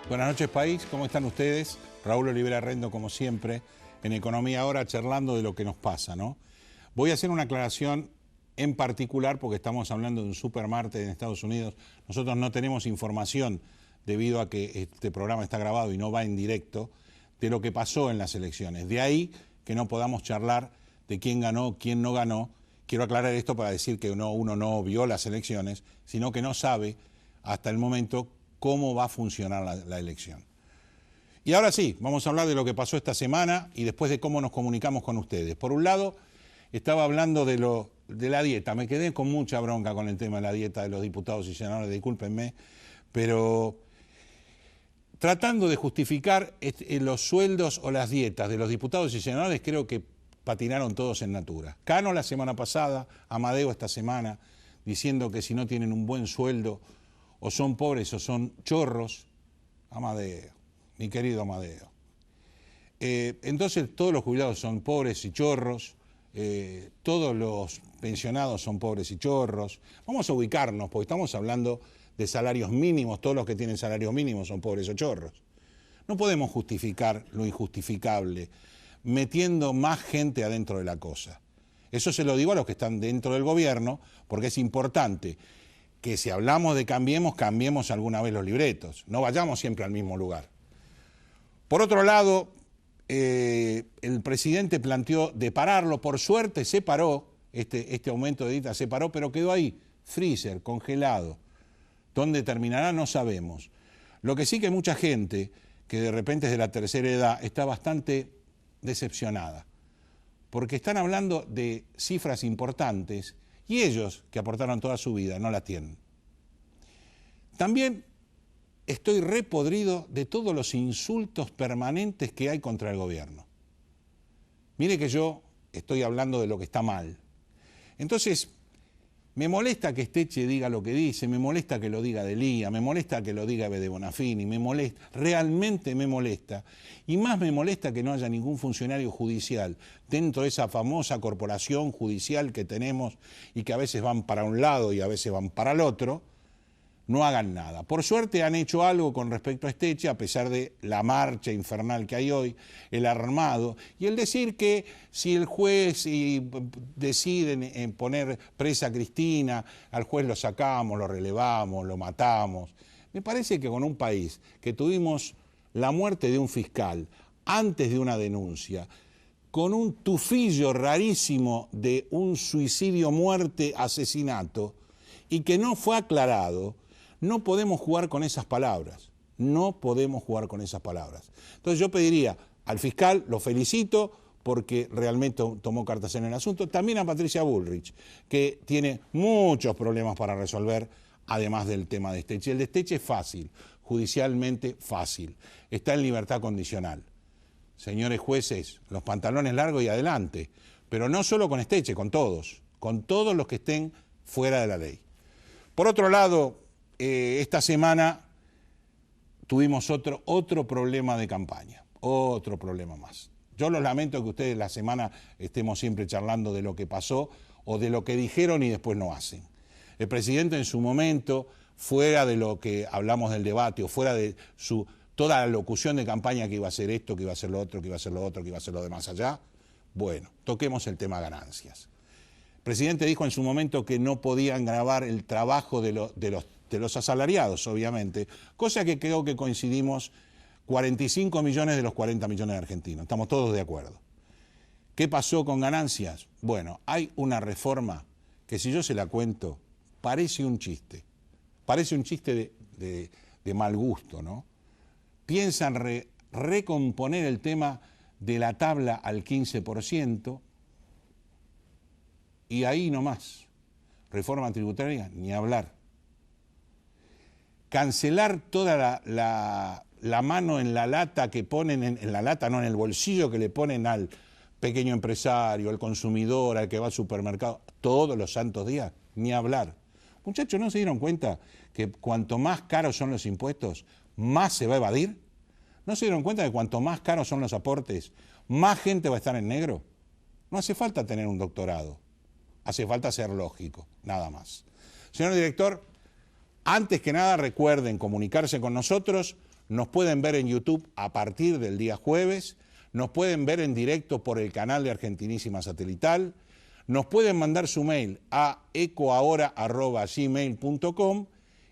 Buenas noches, país. ¿Cómo están ustedes? Raúl Olivera Rendo, como siempre, en Economía Ahora, charlando de lo que nos pasa, ¿no? Voy a hacer una aclaración en particular porque estamos hablando de un supermarket en Estados Unidos. Nosotros no tenemos información, debido a que este programa está grabado y no va en directo, de lo que pasó en las elecciones. De ahí que no podamos charlar de quién ganó, quién no ganó. Quiero aclarar esto para decir que uno no vio las elecciones, sino que no sabe hasta el momento cómo va a funcionar la elección. Y ahora sí, vamos a hablar de lo que pasó esta semana y después de cómo nos comunicamos con ustedes. Por un lado, estaba hablando de la dieta. Me quedé con mucha bronca con el tema de la dieta de los diputados y senadores, discúlpenme, pero tratando de justificar los sueldos o las dietas de los diputados y senadores, creo que patinaron todos en natura. Cano la semana pasada, Amadeo esta semana, diciendo que si no tienen un buen sueldo, o son pobres o son chorros. Amadeo, mi querido Amadeo. Entonces todos los jubilados son pobres y chorros, todos los pensionados son pobres y chorros. Vamos a ubicarnos, porque estamos hablando de salarios mínimos, todos los que tienen salarios mínimos son pobres o chorros. No podemos justificar lo injustificable metiendo más gente adentro de la cosa. Eso se lo digo a los que están dentro del gobierno, porque es importante que si hablamos de cambiemos alguna vez los libretos, no vayamos siempre al mismo lugar. Por otro lado, el presidente planteó de pararlo, por suerte se paró, este aumento de dieta se paró, pero quedó ahí, freezer, congelado. ¿Dónde terminará? No sabemos. Lo que sí que mucha gente, que de repente es de la tercera edad, está bastante decepcionada, porque están hablando de cifras importantes y ellos, que aportaron toda su vida, no la tienen. También estoy repodrido de todos los insultos permanentes que hay contra el gobierno. Mire que yo estoy hablando de lo que está mal. Entonces, me molesta que Esteche diga lo que dice, me molesta que lo diga Delía, me molesta que lo diga Bede Bonafini, me molesta, realmente me molesta. Y más me molesta que no haya ningún funcionario judicial dentro de esa famosa corporación judicial que tenemos y que a veces van para un lado y a veces van para el otro, no hagan nada. Por suerte han hecho algo con respecto a Esteche, a pesar de la marcha infernal que hay hoy, el armado, y el decir que si el juez decide poner presa a Cristina, al juez lo sacamos, lo relevamos, lo matamos. Me parece que con un país que tuvimos la muerte de un fiscal antes de una denuncia, con un tufillo rarísimo de un suicidio, muerte, asesinato, y que no fue aclarado, no podemos jugar con esas palabras, no podemos jugar con esas palabras. Entonces yo pediría al fiscal, lo felicito porque realmente tomó cartas en el asunto, también a Patricia Bullrich, que tiene muchos problemas para resolver, además del tema de Esteche. El de Esteche es fácil, judicialmente fácil, está en libertad condicional. Señores jueces, los pantalones largos y adelante, pero no solo con Esteche, con todos los que estén fuera de la ley. Por otro lado, esta semana tuvimos otro problema de campaña, otro problema más. Yo los lamento que ustedes la semana estemos siempre charlando de lo que pasó o de lo que dijeron y después no hacen. El presidente en su momento, fuera de lo que hablamos del debate o fuera de toda la locución de campaña que iba a hacer esto, que iba a hacer lo otro, que iba a hacer lo otro, que iba a hacer lo de más allá, bueno, toquemos el tema ganancias. El presidente dijo en su momento que no podían grabar el trabajo de los asalariados, obviamente, cosa que creo que coincidimos 45 millones de los 40 millones de argentinos, estamos todos de acuerdo. ¿Qué pasó con ganancias? Bueno, hay una reforma que si yo se la cuento, parece un chiste de mal gusto, ¿no? Piensan recomponer el tema de la tabla al 15%, y ahí nomás, reforma tributaria, ni hablar. Cancelar toda la mano en la lata que ponen, en la lata, no en el bolsillo que le ponen al pequeño empresario, al consumidor, al que va al supermercado, todos los santos días, ni hablar. Muchachos, ¿no se dieron cuenta que cuanto más caros son los impuestos, más se va a evadir? ¿No se dieron cuenta que cuanto más caros son los aportes, más gente va a estar en negro? No hace falta tener un doctorado, hace falta ser lógico, nada más. Señor director, antes que nada recuerden comunicarse con nosotros, nos pueden ver en YouTube a partir del día jueves, nos pueden ver en directo por el canal de Argentinísima Satelital, nos pueden mandar su mail a ecoahora@gmail.com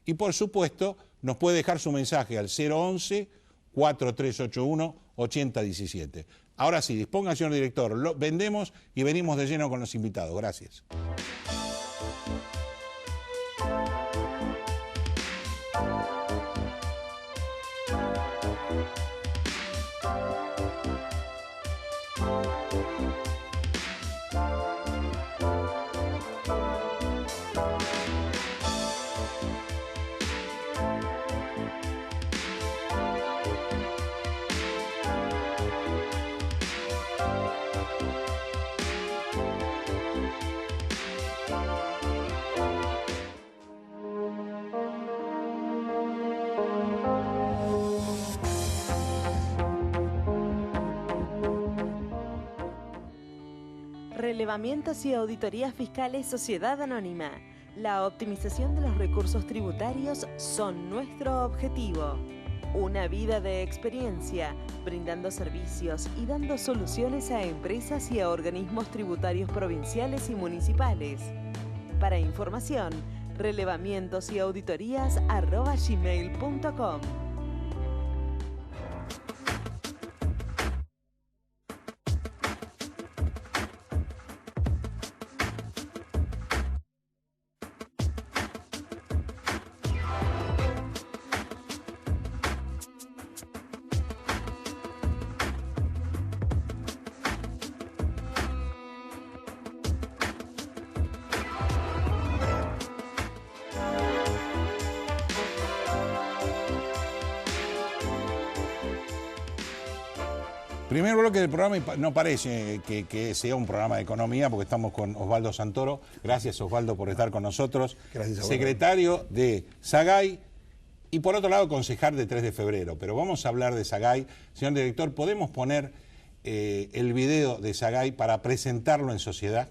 y por supuesto nos puede dejar su mensaje al 011-4381-8017. Ahora sí, disponga, señor director, lo vendemos y venimos de lleno con los invitados. Gracias. Relevamientos y auditorías fiscales Sociedad Anónima. La optimización de los recursos tributarios son nuestro objetivo. Una vida de experiencia, brindando servicios y dando soluciones a empresas y a organismos tributarios provinciales y municipales. Para información, relevamientosauditorías@gmail.com. Primer bloque del programa, y no parece que sea un programa de economía, porque estamos con Osvaldo Santoro. Gracias, Osvaldo, por estar con nosotros. Gracias, secretario de SAGAY y, por otro lado, concejal de 3 de febrero. Pero vamos a hablar de SAGAY. Señor director, ¿podemos poner el video de SAGAY para presentarlo en sociedad?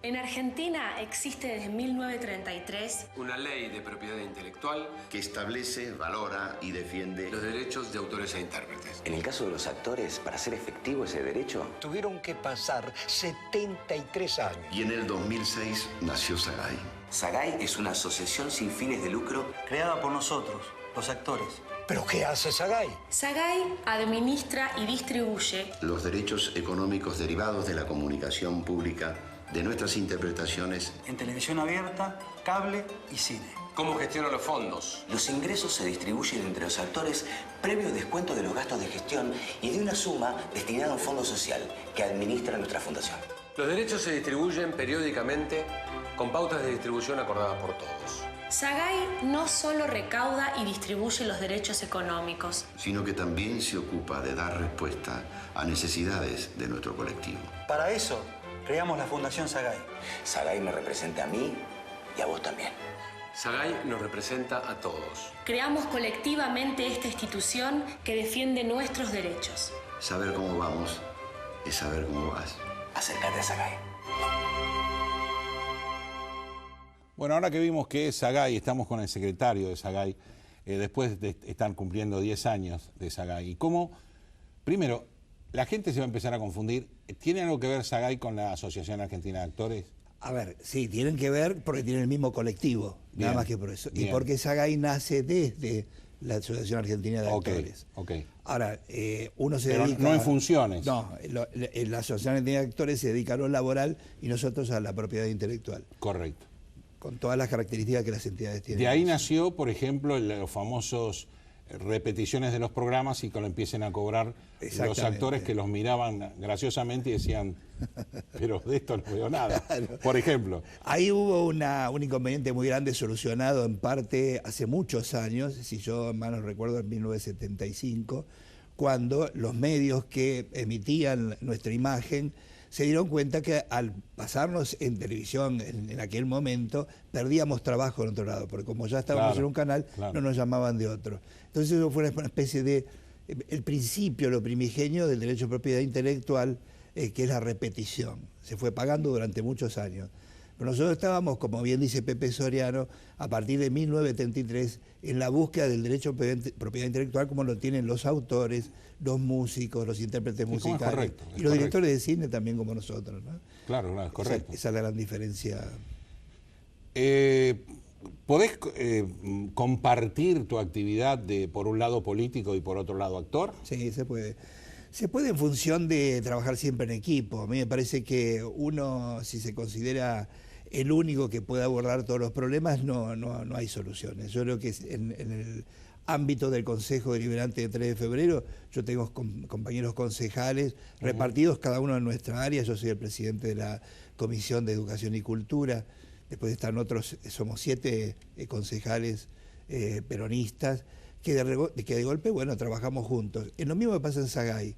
En Argentina existe desde 1933 una ley de propiedad intelectual que establece, valora y defiende los derechos de autores e intérpretes. En el caso de los actores, para hacer efectivo ese derecho, tuvieron que pasar 73 años. Y en el 2006 nació SAGAY. SAGAY es una asociación sin fines de lucro creada por nosotros, los actores. ¿Pero qué hace SAGAY? SAGAY administra y distribuye los derechos económicos derivados de la comunicación pública de nuestras interpretaciones en televisión abierta, cable y cine. ¿Cómo gestiona los fondos? Los ingresos se distribuyen entre los actores previo descuento de los gastos de gestión y de una suma destinada a un fondo social que administra nuestra fundación. Los derechos se distribuyen periódicamente con pautas de distribución acordadas por todos. SAGAY no solo recauda y distribuye los derechos económicos, sino que también se ocupa de dar respuesta a necesidades de nuestro colectivo. Para eso, creamos la Fundación SAGAY. SAGAY me representa a mí y a vos también. SAGAY nos representa a todos. Creamos colectivamente esta institución que defiende nuestros derechos. Saber cómo vamos es saber cómo vas. Acércate a SAGAY. Bueno, ahora que vimos que es SAGAY, estamos con el secretario de SAGAY, después de estar cumpliendo 10 años de SAGAY. Y cómo, primero, la gente se va a empezar a confundir. ¿Tiene algo que ver SAGAY con la Asociación Argentina de Actores? A ver, sí, tienen que ver porque tienen el mismo colectivo, nada más que por eso. Bien. Y porque SAGAY nace desde la Asociación Argentina de Actores. Ok. Ahora, uno se Pero dedica... no en funciones. No, la Asociación Argentina de Actores se dedica a lo laboral y nosotros a la propiedad intelectual. Correcto. Con todas las características que las entidades tienen. De ahí nació, por ejemplo, los famosos repeticiones de los programas y que lo empiecen a cobrar los actores que los miraban graciosamente y decían, pero de esto no veo nada. Claro. Por ejemplo. Ahí hubo un inconveniente muy grande solucionado en parte hace muchos años, si yo mal no recuerdo, en 1975, cuando los medios que emitían nuestra imagen se dieron cuenta que al pasarnos en televisión en aquel momento, perdíamos trabajo en otro lado, porque como ya estábamos en un canal, no nos llamaban de otro. Entonces eso fue una especie de, el principio, lo primigenio del derecho de propiedad intelectual que es la repetición. Se fue pagando durante muchos años. Pero nosotros estábamos, como bien dice Pepe Soriano, a partir de 1973, en la búsqueda del derecho de propiedad intelectual como lo tienen los autores, los músicos, los intérpretes musicales, correcto, y los directores de cine también como nosotros, ¿no? Claro, es correcto. Esa es la gran diferencia. ¿Podés compartir tu actividad por un lado político y por otro lado actor? Sí, se puede. Se puede en función de trabajar siempre en equipo. A mí me parece que uno, si se considera el único que puede abordar todos los problemas, no hay soluciones. Yo creo que en el ámbito del Consejo Deliberante de 3 de febrero, yo tengo compañeros concejales repartidos cada uno en nuestra área. Yo soy el presidente de la Comisión de Educación y Cultura. Después están otros, somos 7 concejales peronistas, que de golpe, bueno, trabajamos juntos. Es lo mismo que pasa en Sagay.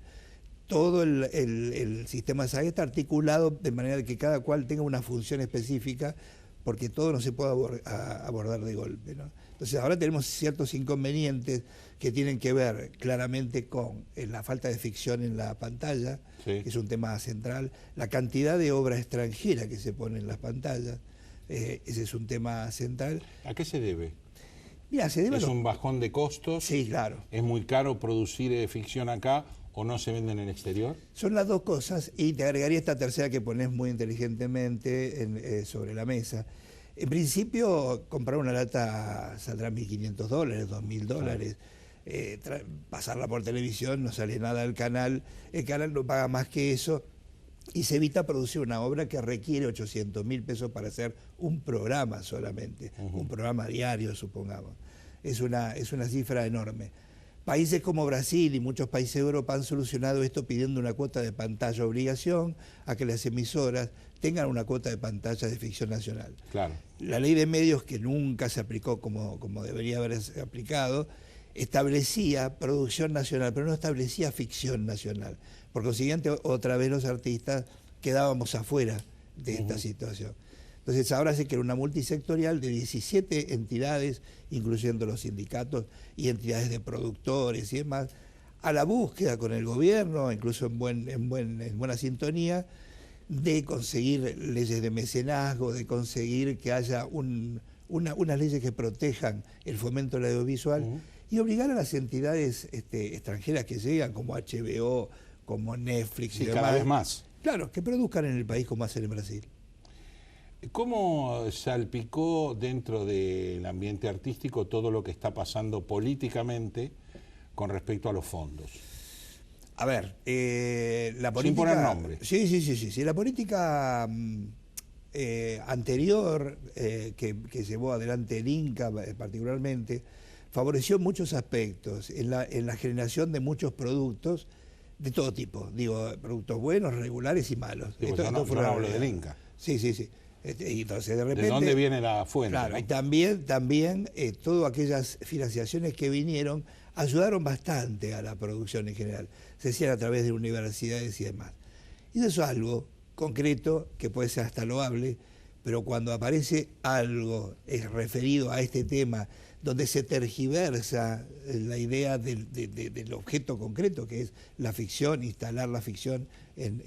Todo el sistema de Sagay está articulado de manera que cada cual tenga una función específica, porque todo no se puede abordar de golpe, ¿no? Entonces ahora tenemos ciertos inconvenientes que tienen que ver claramente con la falta de ficción en la pantalla, sí, que es un tema central, la cantidad de obra extranjera que se pone en las pantallas, ese es un tema central. ¿A qué se debe? Mira, se debe ¿Es un bajón de costos? Sí, claro. ¿Es muy caro producir ficción acá o no se vende en el exterior? Son las dos cosas, y te agregaría esta tercera que pones muy inteligentemente sobre la mesa. En principio, comprar una lata saldrá $1.500, $2.000. Claro. Pasarla por televisión no sale nada al canal, el canal no paga más que eso, y se evita producir una obra que requiere 800.000 pesos para hacer un programa solamente, un programa diario, supongamos. Es una cifra enorme. Países como Brasil y muchos países de Europa han solucionado esto pidiendo una cuota de pantalla obligación a que las emisoras tengan una cuota de pantalla de ficción nacional. Claro. La ley de medios, que nunca se aplicó como debería haberse aplicado, establecía producción nacional, pero no establecía ficción nacional. Por consiguiente, otra vez los artistas quedábamos afuera de esta situación. Entonces ahora se crea una multisectorial de 17 entidades, incluyendo los sindicatos y entidades de productores y demás, a la búsqueda con el gobierno, incluso en buena sintonía, de conseguir leyes de mecenazgo, de conseguir que haya unas leyes que protejan el fomento del audiovisual y obligar a las entidades extranjeras que llegan, como HBO, como Netflix y demás, cada vez más. Claro, que produzcan en el país como hacen en Brasil. ¿Cómo salpicó dentro del ambiente artístico todo lo que está pasando políticamente con respecto a los fondos? A ver, la política... Sin poner nombre. Sí. La política anterior que llevó adelante el Inca particularmente, favoreció muchos aspectos en la generación de muchos productos de todo tipo. Digo, productos buenos, regulares y malos. Digo, yo no hablo del Inca. Sí. Y entonces de repente, ¿de dónde viene la fuente? Claro, ¿no? y también todas aquellas financiaciones que vinieron ayudaron bastante a la producción en general. Se hacían a través de universidades y demás. Y eso es algo concreto que puede ser hasta loable, pero cuando aparece algo referido a este tema, donde se tergiversa la idea del objeto concreto, que es la ficción, instalar la ficción en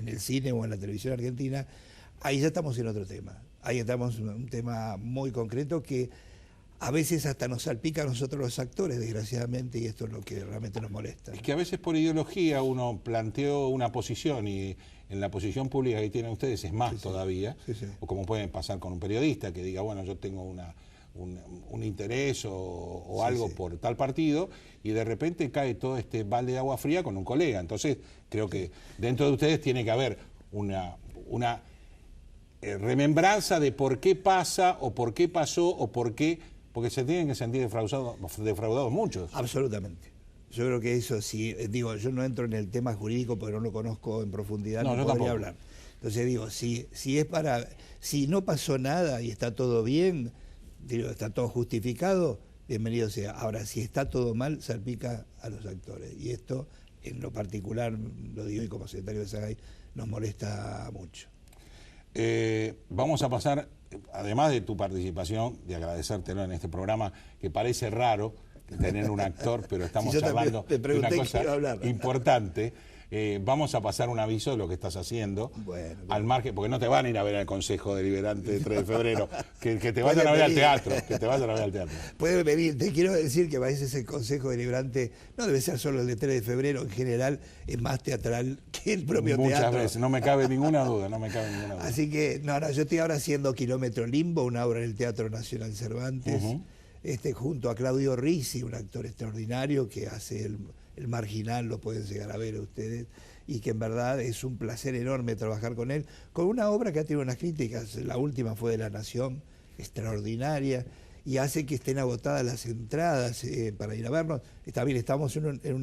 el cine o en la televisión argentina, ahí ya estamos en otro tema. Ahí estamos en un tema muy concreto que a veces hasta nos salpica a nosotros los actores, desgraciadamente, y esto es lo que realmente nos molesta. Es que a veces por ideología uno planteó una posición y en la posición pública que tienen ustedes es más todavía, o como pueden pasar con un periodista que diga, bueno, yo tengo un interés o algo por tal partido, y de repente cae todo este balde de agua fría con un colega. Entonces creo que dentro de ustedes tiene que haber una remembranza de por qué pasa o por qué pasó o por qué, porque se tienen que sentir defraudados muchos. Absolutamente. Yo creo que eso sí, digo, yo no entro en el tema jurídico porque no lo conozco en profundidad, no podría hablar. Entonces digo, si no pasó nada y está todo bien, digo, está todo justificado, bienvenido sea. Ahora, si está todo mal, salpica a los actores. Y esto, en lo particular, lo digo y como secretario de Sagay, nos molesta mucho. Vamos a pasar, además de tu participación, de agradecértelo en este programa, que parece raro tener un actor, pero estamos charlando de una cosa importante. vamos a pasar un aviso de lo que estás haciendo, Bueno, al margen, porque no te van a ir a ver al Consejo Deliberante de 3 de febrero, que te vayan a ver al teatro, que te vayan a ver al teatro. Puede venir, te quiero decir que a veces el Consejo Deliberante no debe ser solo el de 3 de febrero, en general es más teatral que el propio Muchas teatro. veces, no me cabe ninguna duda, no me cabe ninguna duda. Así que, no, yo estoy ahora haciendo Kilómetro Limbo, una obra en el Teatro Nacional Cervantes, junto a Claudio Ricci, un actor extraordinario que hace el Marginal, lo pueden llegar a ver ustedes, y que en verdad es un placer enorme trabajar con él, con una obra que ha tenido unas críticas, la última fue de La Nación, extraordinaria, y hace que estén agotadas las entradas para ir a vernos. Está bien, estamos en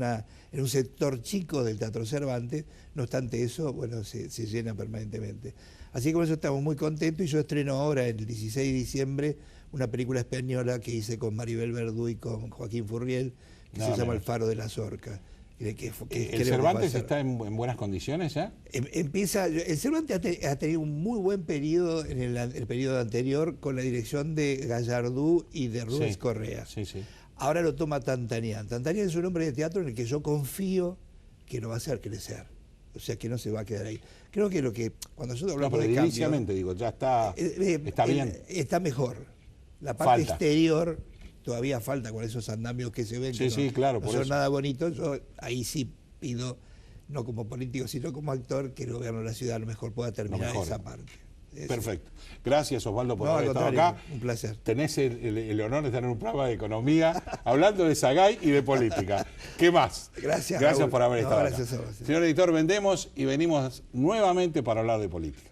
un sector chico del Teatro Cervantes, no obstante eso, bueno, se llena permanentemente. Así que con eso estamos muy contentos, y yo estreno ahora el 16 de diciembre una película española que hice con Maribel Verdú y con Joaquín Furriel, que se llama El Faro de las Orcas. ¿El Cervantes está en buenas condiciones ya? El Cervantes ha tenido un muy buen periodo en el periodo anterior con la dirección de Gallardú y de Rubens Correa. Sí, sí. Ahora lo toma Tantanian. Tantanian es un hombre de teatro en el que yo confío que lo va a hacer crecer. O sea, que no se va a quedar ahí. Creo que cuando nosotros hablamos de cambio... digo, ya está bien. Está mejor. La parte exterior... Todavía falta con esos andamios que se ven, claro, no son nada bonitos. Yo ahí sí pido, no como político, sino como actor, que el gobierno de la ciudad a lo mejor pueda terminar esa parte. Perfecto. Gracias, Osvaldo, por haber estado acá. Un placer. Tenés el honor de tener un programa de economía hablando de Sagay y de política. ¿Qué más? Gracias Gracias por haber estado acá. Gracias a vos. Señor editor, vendemos y venimos nuevamente para hablar de política.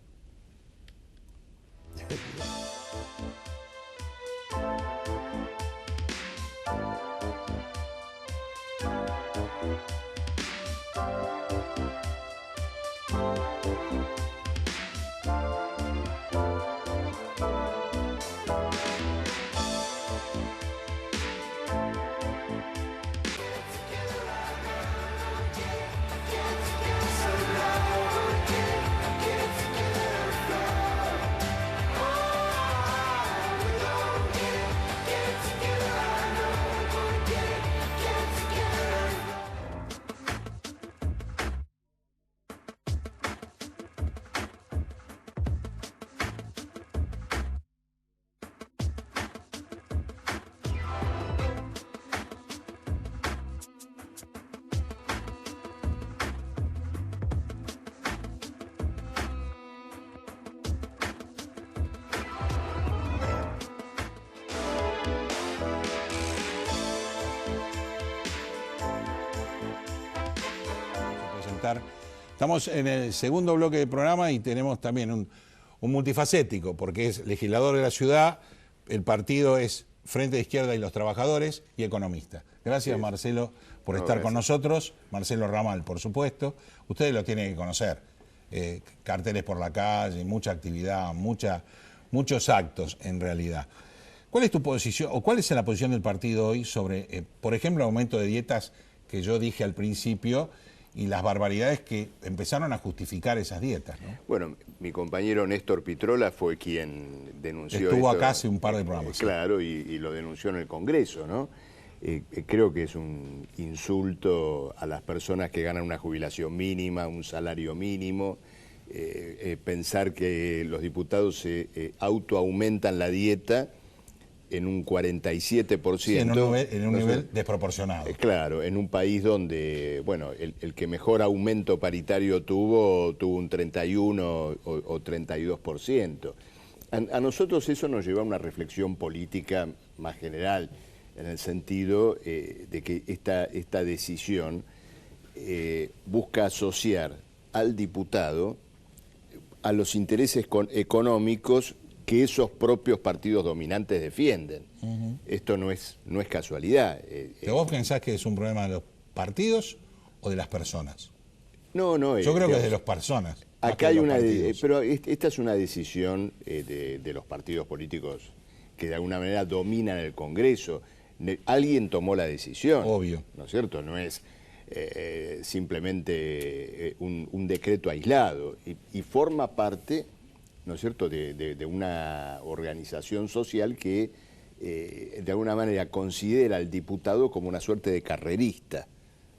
Estamos en el segundo bloque del programa y tenemos también un multifacético, porque es legislador de la ciudad, el partido es Frente de Izquierda y los Trabajadores y economista. Gracias, Marcelo, por estar con nosotros. Marcelo Ramal, por supuesto. Ustedes lo tienen que conocer. Carteles por la calle, mucha actividad, muchos actos en realidad. ¿Cuál es tu posición o cuál es la posición del partido hoy sobre, por ejemplo, el aumento de dietas que yo dije al principio y las barbaridades que empezaron a justificar esas dietas, ¿no? Bueno, mi compañero Néstor Pitrola fue quien denunció Estuvo esto, acá hace un par de programas. Claro, y lo denunció en el Congreso, ¿no? Creo que es un insulto a las personas que ganan una jubilación mínima, un salario mínimo, pensar que los diputados se autoaumentan la dieta en un 47%. Sí, en un nivel desproporcionado. Claro, en un país donde, bueno, el que mejor aumento paritario tuvo un 31 o 32%. A nosotros eso nos lleva a una reflexión política más general, en el sentido de que esta decisión busca asociar al diputado a los intereses económicos que esos propios partidos dominantes defienden. Esto no es casualidad. ¿Pero vos pensás que es un problema de los partidos o de las personas? No. Yo creo que es de las personas. Acá hay pero esta es una decisión de los partidos políticos que de alguna manera dominan el Congreso. Alguien tomó la decisión. Obvio. ¿No es cierto? No es simplemente un decreto aislado. Y forma parte, ¿no es cierto?, de una organización social que de alguna manera considera al diputado como una suerte de carrerista,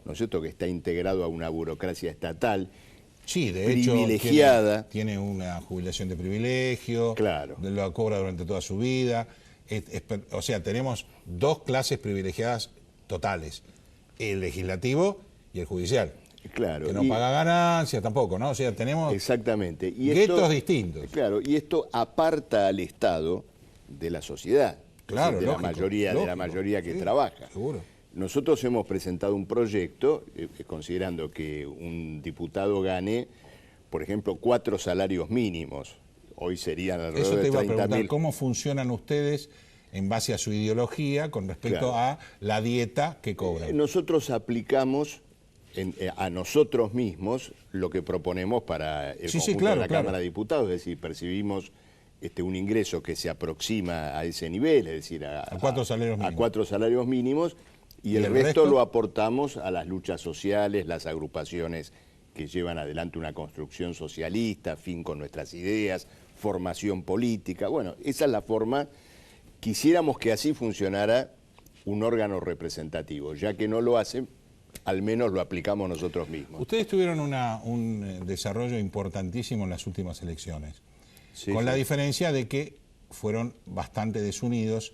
¿no es cierto?, que está integrado a una burocracia estatal. Sí, de privilegiada. hecho tiene una jubilación de privilegio, claro, lo cobra durante toda su vida. O sea, tenemos dos clases privilegiadas totales, el legislativo y el judicial. Claro. Que no paga ganancias tampoco, ¿no? O sea, tenemos exactamente. guetos distintos. Claro, y esto aparta al Estado de la sociedad, claro, de lógico, la mayoría que trabaja. Seguro. Nosotros hemos presentado un proyecto considerando que un diputado gane, por ejemplo, 4 salarios mínimos. Hoy serían alrededor de 30.000. Eso te iba a preguntar, ¿cómo funcionan ustedes en base a su ideología con respecto a la dieta que cobran? Nosotros aplicamos a nosotros mismos lo que proponemos para el conjunto de la Cámara de Diputados, es decir, percibimos un ingreso que se aproxima a ese nivel, es decir, a 4 salarios mínimos. A 4 salarios mínimos, y el resto lo aportamos a las luchas sociales, las agrupaciones que llevan adelante una construcción socialista, fin con nuestras ideas, formación política. Bueno, esa es la forma. Quisiéramos que así funcionara un órgano representativo, ya que no lo hacen, al menos lo aplicamos nosotros mismos. Ustedes tuvieron un desarrollo importantísimo en las últimas elecciones, con la diferencia de que fueron bastante desunidos,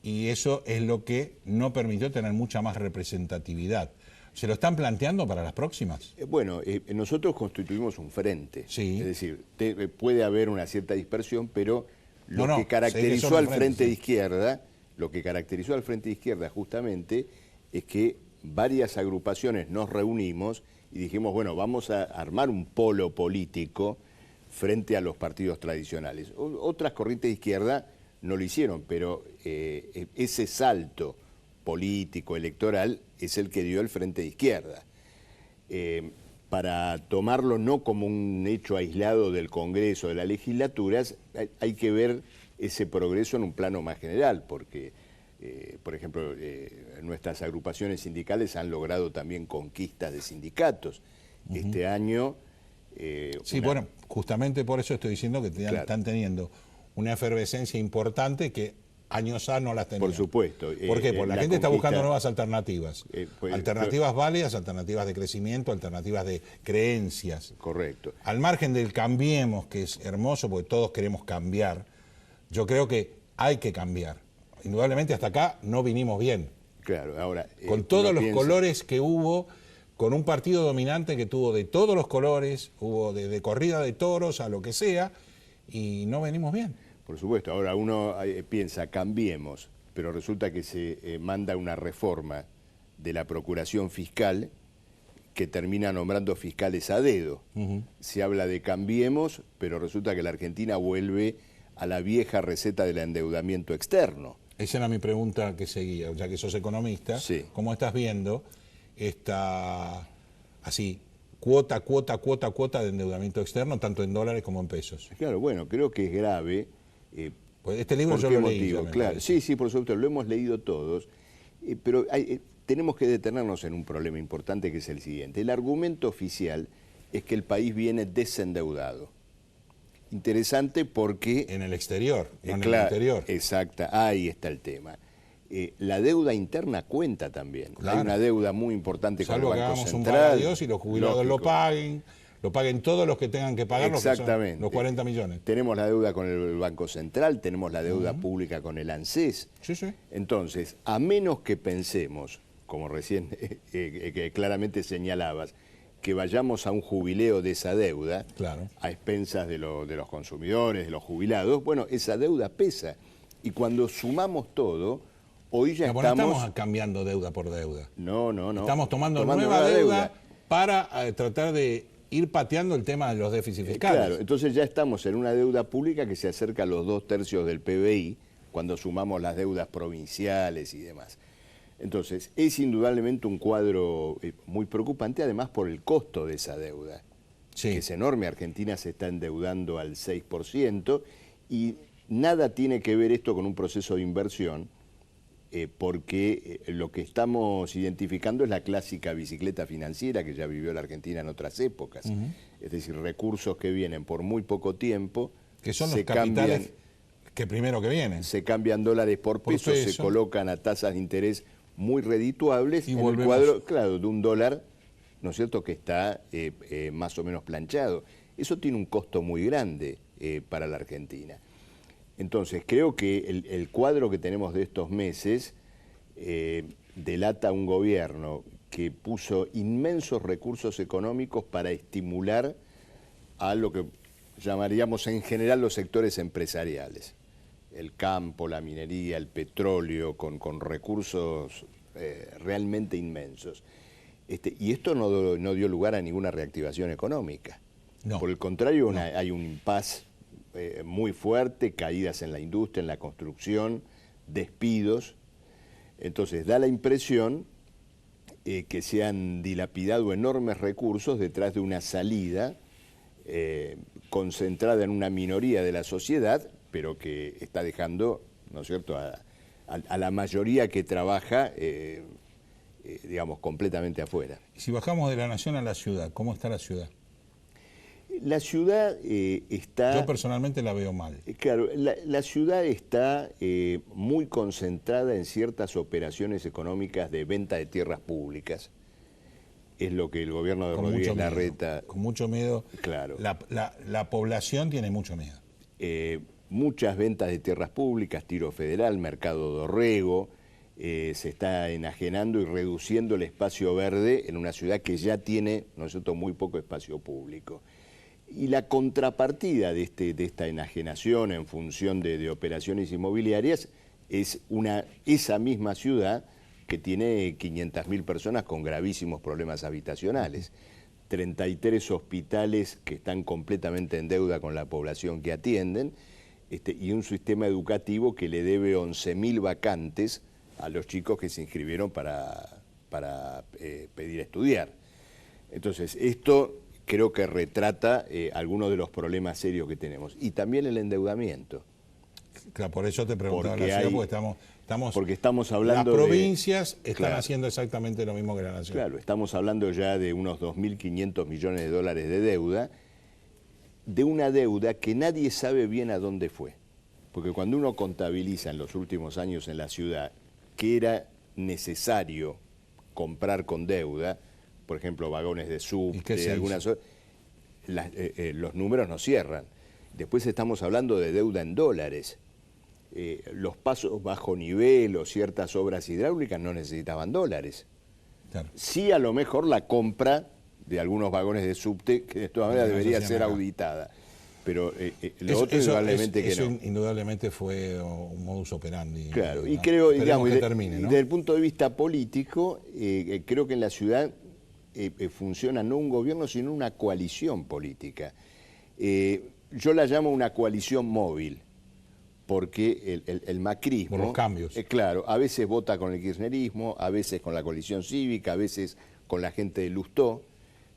y eso es lo que no permitió tener mucha más representatividad. ¿Se lo están planteando para las próximas? Bueno, nosotros constituimos un frente, sí. Es decir, puede haber una cierta dispersión, pero lo que caracterizó al Frente de Izquierda, justamente es que varias agrupaciones nos reunimos y dijimos, bueno, vamos a armar un polo político frente a los partidos tradicionales. Otras corrientes de izquierda no lo hicieron, pero ese salto político, electoral, es el que dio el Frente de Izquierda. Para tomarlo no como un hecho aislado del Congreso, de las legislaturas, hay que ver ese progreso en un plano más general, porque, por ejemplo, nuestras agrupaciones sindicales han logrado también conquistas de sindicatos. Este año... bueno, justamente por eso estoy diciendo que están teniendo una efervescencia importante que años A no las tenían. Por supuesto. ¿Por qué? Porque la gente está buscando nuevas alternativas. Alternativas válidas, alternativas de crecimiento, alternativas de creencias. Correcto. Al margen del cambiemos, que es hermoso porque todos queremos cambiar, yo creo que hay que cambiar. Indudablemente hasta acá no vinimos bien. Claro, ahora... con todos los colores que hubo, con un partido dominante que tuvo de todos los colores, hubo de corrida de toros a lo que sea, y no venimos bien. Por supuesto, ahora uno piensa, cambiemos, pero resulta que se manda una reforma de la Procuración Fiscal que termina nombrando fiscales a dedo. Se habla de cambiemos, pero resulta que la Argentina vuelve a la vieja receta del endeudamiento externo. Esa era mi pregunta que seguía, ya que sos economista, ¿cómo estás viendo esta, así, cuota de endeudamiento externo, tanto en dólares como en pesos? Claro, bueno, creo que es grave. Pues este libro yo lo leí. Claro, sí, por supuesto, lo hemos leído todos, pero tenemos que detenernos en un problema importante que es el siguiente. El argumento oficial es que el país viene desendeudado. Interesante porque... En el exterior, no en el interior. Exacta, ahí está el tema. La deuda interna cuenta también. Claro. Hay una deuda muy importante con el Banco Central. Un paga Dios y los jubilados lo paguen todos los que tengan que pagar, exactamente, los 40 millones. Tenemos la deuda con el Banco Central, tenemos la deuda pública con el ANSES. Entonces, a menos que pensemos, como recién que claramente señalabas, que vayamos a un jubileo de esa deuda, a expensas de los consumidores, de los jubilados, bueno, esa deuda pesa. Y cuando sumamos todo, hoy ya no estamos cambiando deuda por deuda. No. Estamos tomando nueva deuda para tratar de ir pateando el tema de los déficits fiscales. Claro, entonces ya estamos en una deuda pública que se acerca a los 2/3 del PBI, cuando sumamos las deudas provinciales y demás. Entonces, es indudablemente un cuadro muy preocupante, además por el costo de esa deuda, que es enorme. Argentina se está endeudando al 6%, y nada tiene que ver esto con un proceso de inversión, porque lo que estamos identificando es la clásica bicicleta financiera que ya vivió la Argentina en otras épocas. Es decir, recursos que vienen por muy poco tiempo, que son los capitales que primero que vienen. Se cambian dólares por pesos, se colocan a tasas de interés muy redituables Y en el cuadro, claro, de un dólar, ¿no es cierto?, que está más o menos planchado. Eso tiene un costo muy grande para la Argentina. Entonces, creo que el cuadro que tenemos de estos meses delata un gobierno que puso inmensos recursos económicos para estimular a lo que llamaríamos en general los sectores empresariales. El campo, la minería, el petróleo, con recursos realmente inmensos. Y esto no dio lugar a ninguna reactivación económica. No. Por el contrario, hay un impas muy fuerte, caídas en la industria, en la construcción, despidos. Entonces da la impresión que se han dilapidado enormes recursos detrás de una salida concentrada en una minoría de la sociedad, pero que está dejando, ¿no es cierto?, a la mayoría que trabaja, digamos, completamente afuera. Si bajamos de la nación a la ciudad, ¿cómo está la ciudad? La ciudad está... Yo personalmente la veo mal. Claro, la ciudad está muy concentrada en ciertas operaciones económicas de venta de tierras públicas. Es lo que el gobierno de Rodríguez Larreta... Con mucho miedo. Claro. La población tiene mucho miedo. Muchas ventas de tierras públicas, Tiro Federal, Mercado Dorrego, se está enajenando y reduciendo el espacio verde en una ciudad que ya tiene, ¿no es cierto?, muy poco espacio público. Y la contrapartida de esta enajenación en función de operaciones inmobiliarias es esa misma ciudad que tiene 500.000 personas con gravísimos problemas habitacionales, 33 hospitales que están completamente en deuda con la población que atienden, y un sistema educativo que le debe 11.000 vacantes a los chicos que se inscribieron para pedir estudiar. Entonces, esto creo que retrata algunos de los problemas serios que tenemos. Y también el endeudamiento. Claro, por eso te preguntaba la ciudad, porque estamos hablando las provincias están haciendo exactamente lo mismo que la nación. Claro, estamos hablando ya de unos 2.500 millones de dólares de deuda, de una deuda que nadie sabe bien a dónde fue. Porque cuando uno contabiliza en los últimos años en la ciudad que era necesario comprar con deuda, por ejemplo, vagones de subte, los números no cierran. Después estamos hablando de deuda en dólares. Los pasos bajo nivel o ciertas obras hidráulicas no necesitaban dólares. Claro. Sí, a lo mejor la compra de algunos vagones de subte, que de todas maneras debería ser auditada. Pero lo otro indudablemente que no. Indudablemente fue un modus operandi. Claro, y creo, digamos, ¿no? desde el punto de vista político, creo que en la ciudad funciona no un gobierno, sino una coalición política. Yo la llamo una coalición móvil, porque el macrismo... Por los cambios. Claro, a veces vota con el kirchnerismo, a veces con la coalición cívica, a veces con la gente de Lustó,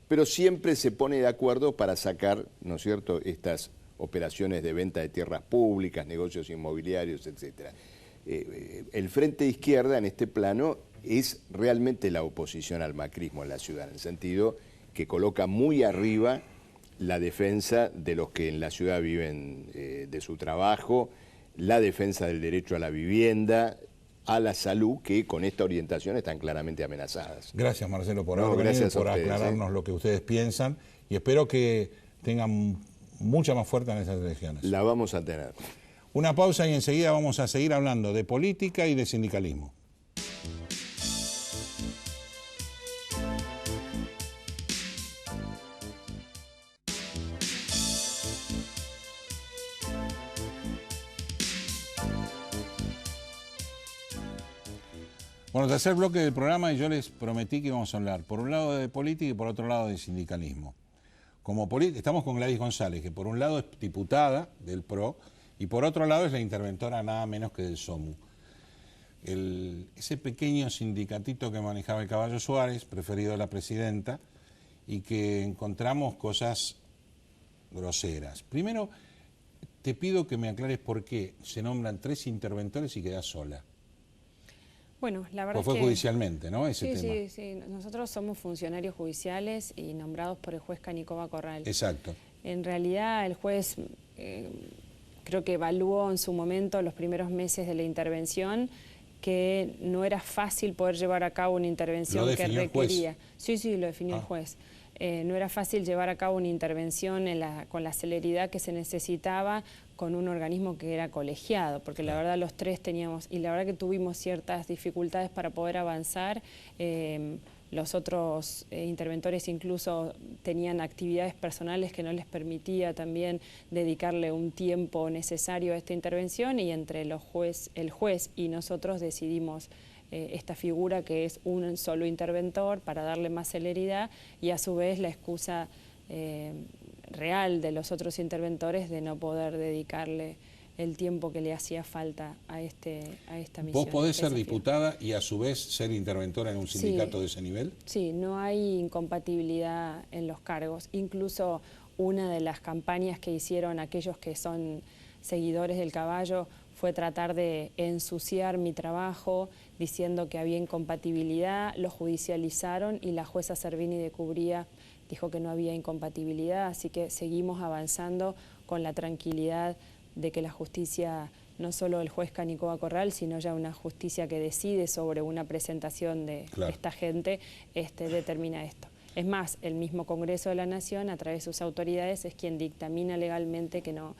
pero siempre se pone de acuerdo para sacar, ¿no es cierto?, estas operaciones de venta de tierras públicas, negocios inmobiliarios, etc. El Frente de Izquierda en este plano es realmente la oposición al macrismo en la ciudad, en el sentido que coloca muy arriba la defensa de los que en la ciudad viven de su trabajo, la defensa del derecho a la vivienda, a la salud, que con esta orientación están claramente amenazadas. Gracias, Marcelo, por haber venido, por aclararnos lo que ustedes piensan, y espero que tengan mucha más fuerza en esas elecciones. La vamos a tener. Una pausa y enseguida vamos a seguir hablando de política y de sindicalismo. Bueno, tercer bloque del programa, y yo les prometí que íbamos a hablar por un lado de política y por otro lado de sindicalismo. Estamos con Gladys González, que por un lado es diputada del PRO y por otro lado es la interventora nada menos que del SOMU. Ese pequeño sindicatito que manejaba el Caballo Suárez, preferido de la presidenta, y que encontramos cosas groseras. Primero, te pido que me aclares por qué se nombran 3 interventores y quedás sola. Bueno, la verdad pues fue judicialmente, ¿no? Ese tema. Sí. Nosotros somos funcionarios judiciales y nombrados por el juez Canicoba Corral. Exacto. En realidad, el juez creo que evaluó en su momento los primeros meses de la intervención que no era fácil poder llevar a cabo una intervención que requería. Sí, lo definió el juez. No era fácil llevar a cabo una intervención con la celeridad que se necesitaba con un organismo que era colegiado, porque la verdad los tres teníamos, y la verdad que tuvimos ciertas dificultades para poder avanzar. Los otros interventores incluso tenían actividades personales que no les permitía también dedicarle un tiempo necesario a esta intervención, y entre el juez y nosotros decidimos esta figura que es un solo interventor para darle más celeridad, y a su vez la excusa real de los otros interventores de no poder dedicarle el tiempo que le hacía falta a esta misión. ¿Vos podés ser diputada y a su vez ser interventora en un sindicato de ese nivel? Sí, no hay incompatibilidad en los cargos. Incluso una de las campañas que hicieron aquellos que son seguidores del caballo fue tratar de ensuciar mi trabajo diciendo que había incompatibilidad, lo judicializaron y la jueza Servini de Cubría dijo que no había incompatibilidad, así que seguimos avanzando con la tranquilidad de que la justicia, no solo el juez Canicoba Corral, sino ya una justicia que decide sobre una presentación de esta gente, determina esto. Es más, el mismo Congreso de la Nación, a través de sus autoridades, es quien dictamina legalmente que no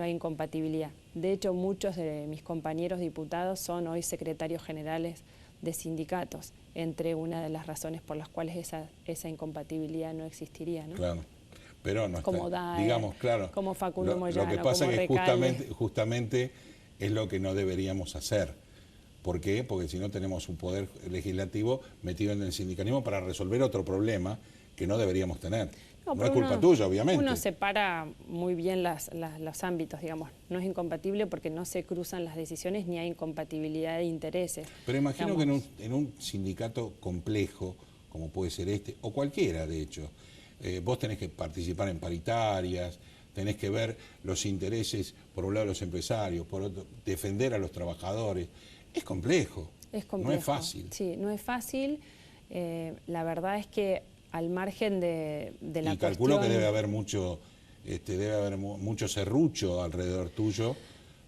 hay incompatibilidad. De hecho, muchos de mis compañeros diputados son hoy secretarios generales de sindicatos, entre una de las razones por las cuales esa incompatibilidad no existiría, ¿no? Claro. Pero no como está, Daer, digamos, claro, como Facundo Moyano, lo que pasa como es que Recalde. justamente es lo que no deberíamos hacer. ¿Por qué? Porque si no tenemos un poder legislativo metido en el sindicalismo para resolver otro problema que no deberíamos tener. No es culpa tuya, obviamente. Uno separa muy bien los ámbitos, digamos. No es incompatible porque no se cruzan las decisiones ni hay incompatibilidad de intereses. Pero imagino que en un sindicato complejo, como puede ser este, o cualquiera de hecho, vos tenés que participar en paritarias, tenés que ver los intereses, por un lado, de los empresarios, por otro, defender a los trabajadores. Es complejo. Es complejo. No es fácil. Sí, no es fácil. La verdad es que al margen de la y calculo cuestión... que debe haber mucho serrucho alrededor tuyo,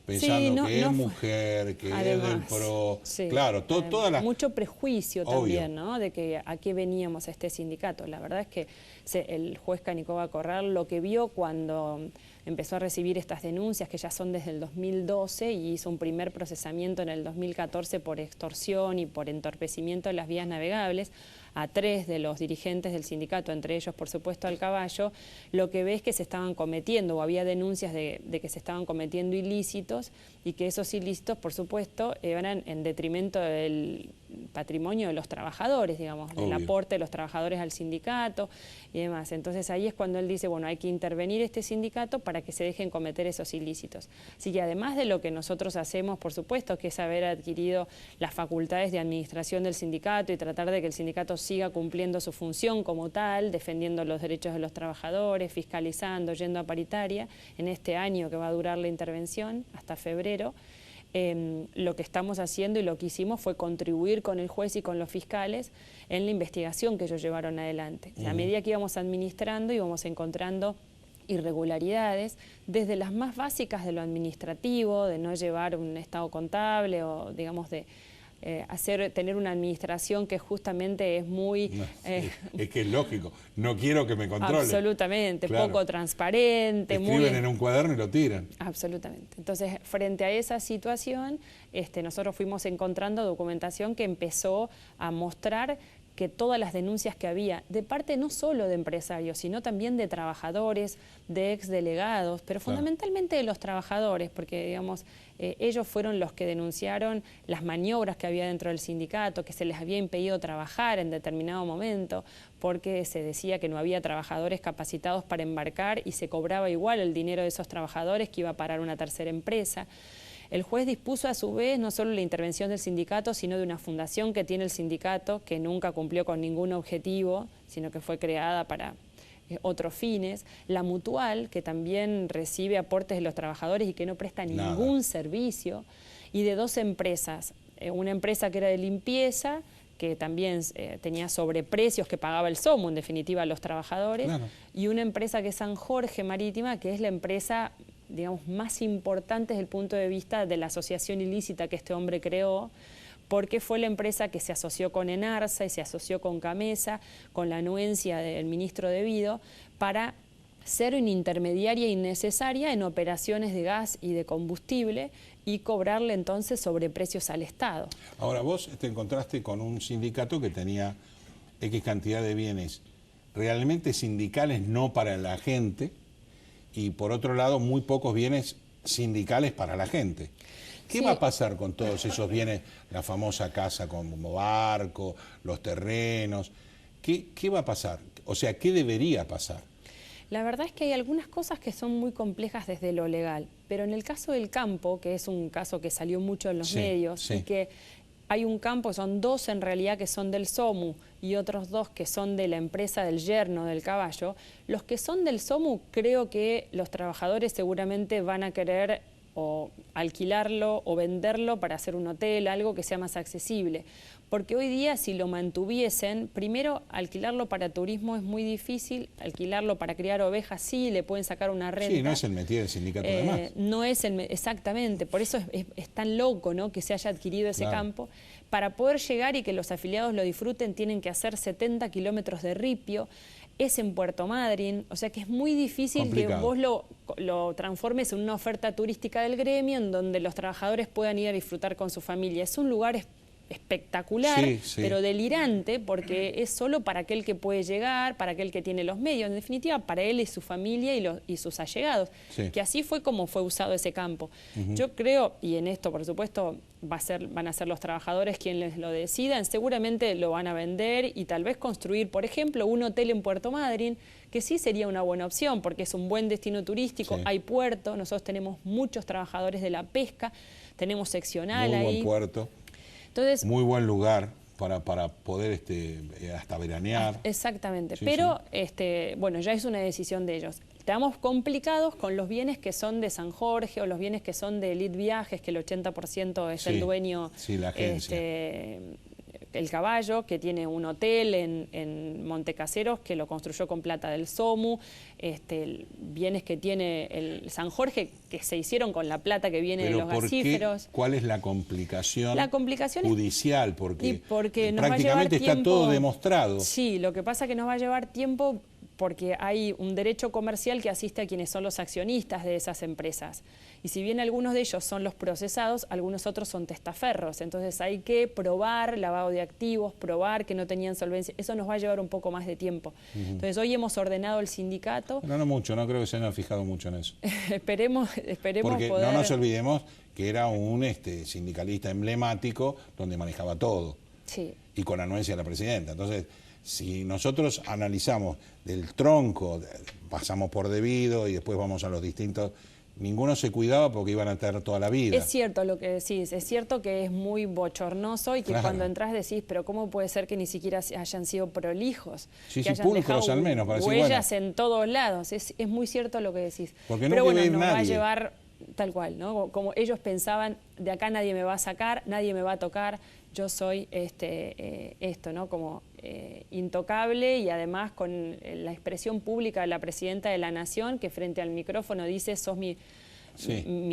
pensando que es mujer, que además, es del PRO, sí, claro, toda la... Mucho prejuicio Obvio. también, ¿no? De que a qué veníamos a este sindicato. La verdad es que el juez Canicoba Corral lo que vio cuando empezó a recibir estas denuncias, que ya son desde el 2012, y hizo un primer procesamiento en el 2014 por extorsión y por entorpecimiento de las vías navegables, a 3 de los dirigentes del sindicato, entre ellos, por supuesto, al Caballo, lo que ve es que se estaban cometiendo, o había denuncias de que se estaban cometiendo ilícitos, y que esos ilícitos, por supuesto, eran en detrimento del patrimonio de los trabajadores, digamos, del aporte de los trabajadores al sindicato y demás. Entonces ahí es cuando él dice, bueno, hay que intervenir este sindicato para que se dejen cometer esos ilícitos. Así que además de lo que nosotros hacemos, por supuesto, que es haber adquirido las facultades de administración del sindicato y tratar de que el sindicato siga cumpliendo su función como tal, defendiendo los derechos de los trabajadores, fiscalizando, yendo a paritaria, en este año que va a durar la intervención, hasta febrero, lo que estamos haciendo y lo que hicimos fue contribuir con el juez y con los fiscales en la investigación que ellos llevaron adelante. O sea, a medida que íbamos administrando, íbamos encontrando irregularidades, desde las más básicas de lo administrativo, de no llevar un estado contable o, digamos, de tener una administración que justamente es muy... es que es lógico, no quiero que me controlen. Absolutamente, claro. Poco transparente. Escriben en un cuaderno y lo tiran. Absolutamente. Entonces, frente a esa situación, nosotros fuimos encontrando documentación que empezó a mostrar que todas las denuncias que había, de parte no solo de empresarios, sino también de trabajadores, de exdelegados, pero fundamentalmente de los trabajadores, porque digamos, ellos fueron los que denunciaron las maniobras que había dentro del sindicato, que se les había impedido trabajar en determinado momento, porque se decía que no había trabajadores capacitados para embarcar y se cobraba igual el dinero de esos trabajadores que iba a parar una tercera empresa. El juez dispuso a su vez no solo la intervención del sindicato, sino de una fundación que tiene el sindicato, que nunca cumplió con ningún objetivo, sino que fue creada para otros fines, la Mutual, que también recibe aportes de los trabajadores y que no presta ningún servicio, y de 2 empresas, una empresa que era de limpieza, que también tenía sobreprecios que pagaba el SOMO, en definitiva, a los trabajadores, y una empresa que es San Jorge Marítima, que es la empresa, digamos, más importante desde el punto de vista de la asociación ilícita que este hombre creó, porque fue la empresa que se asoció con Enarsa y se asoció con Camesa, con la anuencia del ministro de Vido, para ser una intermediaria innecesaria en operaciones de gas y de combustible y cobrarle entonces sobreprecios al Estado. Ahora, vos te encontraste con un sindicato que tenía X cantidad de bienes realmente sindicales, no para la gente, y por otro lado, muy pocos bienes sindicales para la gente. ¿Qué va a pasar con todos esos bienes? La famosa casa como barco, los terrenos. ¿Qué va a pasar? O sea, ¿qué debería pasar? La verdad es que hay algunas cosas que son muy complejas desde lo legal, pero en el caso del campo, que es un caso que salió mucho en los medios, y que hay un campo, son dos en realidad que son del SOMU y otros dos que son de la empresa del yerno del caballo, los que son del SOMU creo que los trabajadores seguramente van a querer o alquilarlo o venderlo para hacer un hotel, algo que sea más accesible. Porque hoy día si lo mantuviesen, primero alquilarlo para turismo es muy difícil, alquilarlo para criar ovejas sí, le pueden sacar una renta. Sí, no es el métier del sindicato además. No es exactamente, por eso es tan loco, ¿no?, que se haya adquirido ese campo. Para poder llegar y que los afiliados lo disfruten tienen que hacer 70 kilómetros de ripio, es en Puerto Madryn, o sea que es muy difícil que vos lo transformes en una oferta turística del gremio en donde los trabajadores puedan ir a disfrutar con su familia. Es un lugar espectacular, pero delirante, porque es solo para aquel que puede llegar, para aquel que tiene los medios, en definitiva para él y su familia y sus allegados, que así fue como fue usado ese campo. Yo creo, y en esto por supuesto van a ser los trabajadores quienes lo decidan, seguramente lo van a vender y tal vez construir, por ejemplo, un hotel en Puerto Madryn, que sí sería una buena opción porque es un buen destino turístico, hay puerto, nosotros tenemos muchos trabajadores de la pesca, tenemos seccional ahí. Muy buen puerto. Entonces, muy buen lugar para poder hasta veranear. Exactamente, pero bueno, ya es una decisión de ellos. Estamos complicados con los bienes que son de San Jorge o los bienes que son de Elite Viajes, que el 80% es el dueño, la agencia. El Caballo, que tiene un hotel en Montecaseros, que lo construyó con plata del SOMU, bienes que tiene el San Jorge, que se hicieron con la plata que viene de los gasíferos. ¿Cuál es la complicación, judicial? Porque nos prácticamente está todo demostrado. Sí, lo que pasa es que nos va a llevar tiempo porque hay un derecho comercial que asiste a quienes son los accionistas de esas empresas. Y si bien algunos de ellos son los procesados, algunos otros son testaferros. Entonces hay que probar lavado de activos, probar que no tenían solvencia. Eso nos va a llevar un poco más de tiempo. Entonces hoy hemos ordenado el sindicato. Pero no mucho, no creo que se hayan fijado mucho en eso. esperemos porque poder... no nos olvidemos que era un sindicalista emblemático donde manejaba todo. Sí. Y con anuencia de la presidenta. Entonces, si nosotros analizamos del tronco, pasamos por Debido y después vamos a los distintos, ninguno se cuidaba porque iban a tener toda la vida. Es cierto lo que decís, es cierto que es muy bochornoso y que cuando entras decís, pero ¿cómo puede ser que ni siquiera hayan sido prolijos? Sí, que hayan pulcros al menos. Para huellas en todos lados, es muy cierto lo que decís. Porque pero bueno, nos va a llevar tal cual, ¿no? Como ellos pensaban, de acá nadie me va a sacar, nadie me va a tocar, yo soy esto, ¿no? Como intocable y además con la expresión pública de la presidenta de la Nación que frente al micrófono dice sos mi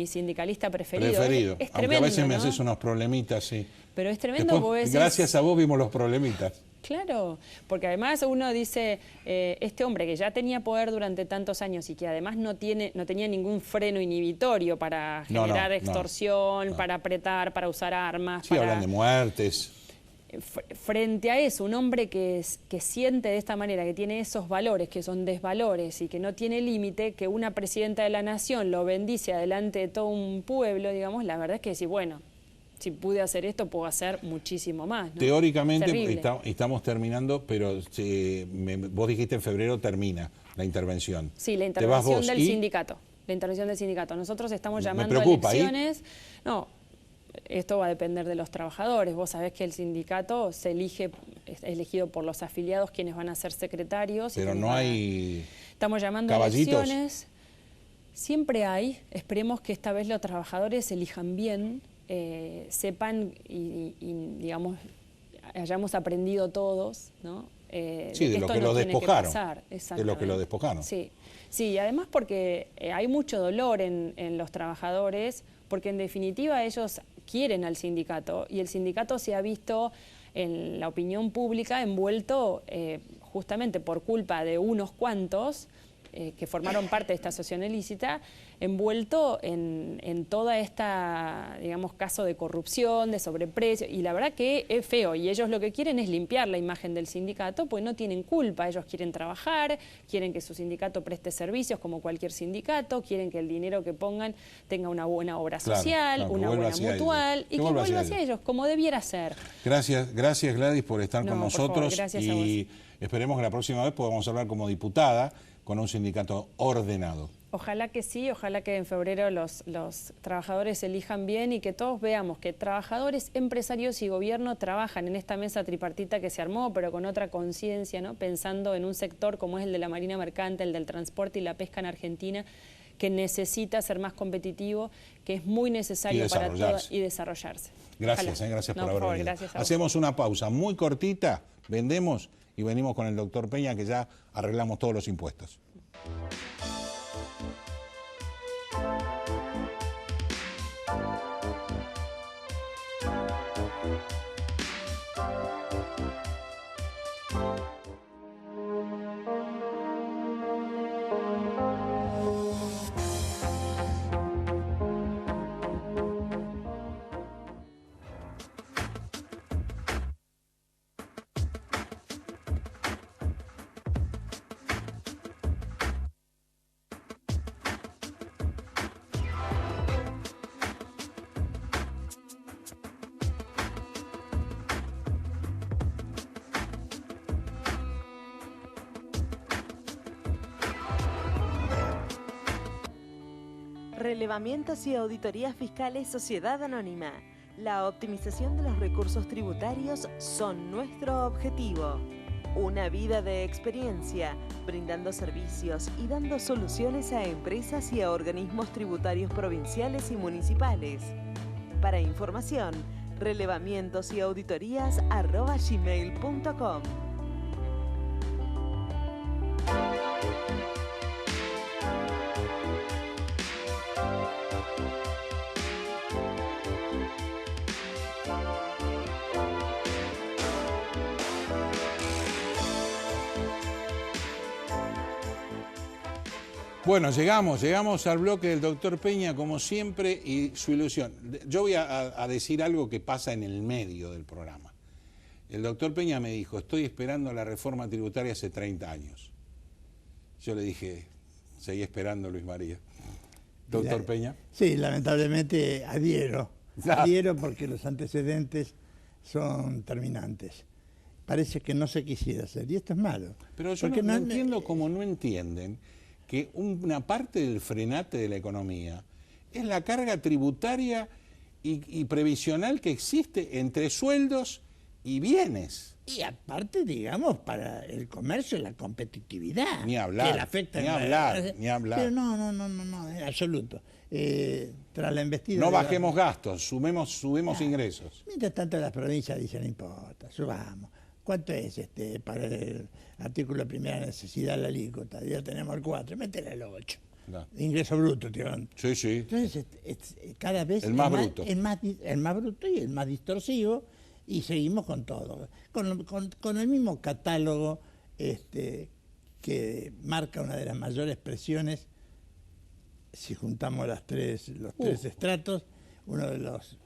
sindicalista preferido. Es tremendo, aunque a veces me haces unos problemitas, sí. Pero es tremendo. Después, gracias a vos vimos los problemitas. Claro, porque además uno dice, este hombre que ya tenía poder durante tantos años y que además no tenía ningún freno inhibitorio para generar extorsión, para apretar, para usar armas. Sí, hablan de muertes. Frente a eso, un hombre que siente de esta manera, que tiene esos valores, que son desvalores y que no tiene límite, que una presidenta de la Nación lo bendice adelante de todo un pueblo, digamos, la verdad es que decir, bueno, si pude hacer esto, puedo hacer muchísimo más, ¿no? Teóricamente estamos terminando, pero vos dijiste en febrero termina la intervención. Sí, la intervención del sindicato. La intervención del sindicato. Nosotros estamos llamando a elecciones. No, esto va a depender de los trabajadores. Vos sabés que el sindicato es elegido por los afiliados quienes van a ser secretarios. Pero no hay Estamos llamando caballitos. A elecciones. Siempre hay. Esperemos que esta vez los trabajadores elijan bien. Sepan y digamos hayamos aprendido todos, ¿no? Sí, de lo que lo despojaron. De lo que lo despojaron. Sí, y además porque hay mucho dolor en los trabajadores, porque en definitiva ellos quieren al sindicato, y el sindicato se ha visto en la opinión pública envuelto justamente por culpa de unos cuantos que formaron parte de esta asociación ilícita, envuelto en toda esta, digamos, caso de corrupción, de sobreprecio, y la verdad que es feo, y ellos lo que quieren es limpiar la imagen del sindicato, pues no tienen culpa, ellos quieren trabajar, quieren que su sindicato preste servicios como cualquier sindicato, quieren que el dinero que pongan tenga una buena obra social, una buena mutual, y que vuelva hacia ellos, como debiera ser. Gracias Gladys por estar con nosotros, gracias y esperemos que la próxima vez podamos hablar como diputada con un sindicato ordenado. Ojalá que sí, ojalá que en febrero los trabajadores elijan bien y que todos veamos que trabajadores, empresarios y gobierno trabajan en esta mesa tripartita que se armó, pero con otra conciencia, ¿no? Pensando en un sector como es el de la marina mercante, el del transporte y la pesca en Argentina, que necesita ser más competitivo, que es muy necesario para todos, y desarrollarse. Gracias, gracias por haber venido. Hacemos una pausa muy cortita, vendemos y venimos con el doctor Peña, que ya arreglamos todos los impuestos. Relevamientos y auditorías fiscales Sociedad Anónima. La optimización de los recursos tributarios son nuestro objetivo. Una vida de experiencia, brindando servicios y dando soluciones a empresas y a organismos tributarios provinciales y municipales. Para información, relevamientosauditorías@gmail.com. Bueno, llegamos al bloque del doctor Peña, como siempre, y su ilusión. Yo voy a decir algo que pasa en el medio del programa. El doctor Peña me dijo, estoy esperando la reforma tributaria hace 30 años. Yo le dije, seguí esperando, Luis María. Doctor Peña. Sí, lamentablemente adhiero porque los antecedentes son terminantes. Parece que no se quisiera hacer, y esto es malo. Pero yo no entiendo cómo no entienden que una parte del frenate de la economía es la carga tributaria y previsional que existe entre sueldos y bienes. Y aparte, digamos, para el comercio, la competitividad. Ni hablar, que le afecta ni hablar. Pero no, en absoluto. Tras la embestida... No bajemos gastos, subimos ingresos. Mientras tanto las provincias dicen, no importa, subamos. ¿Cuánto es para el artículo de primera necesidad la alícuota? Ya tenemos el 4, métele el 8. No. Ingreso bruto, tío. Sí, sí. Entonces, cada vez el más bruto. El más bruto y el más distorsivo, y seguimos con todo. Con el mismo catálogo que marca una de las mayores presiones, si juntamos los tres estratos, uno de los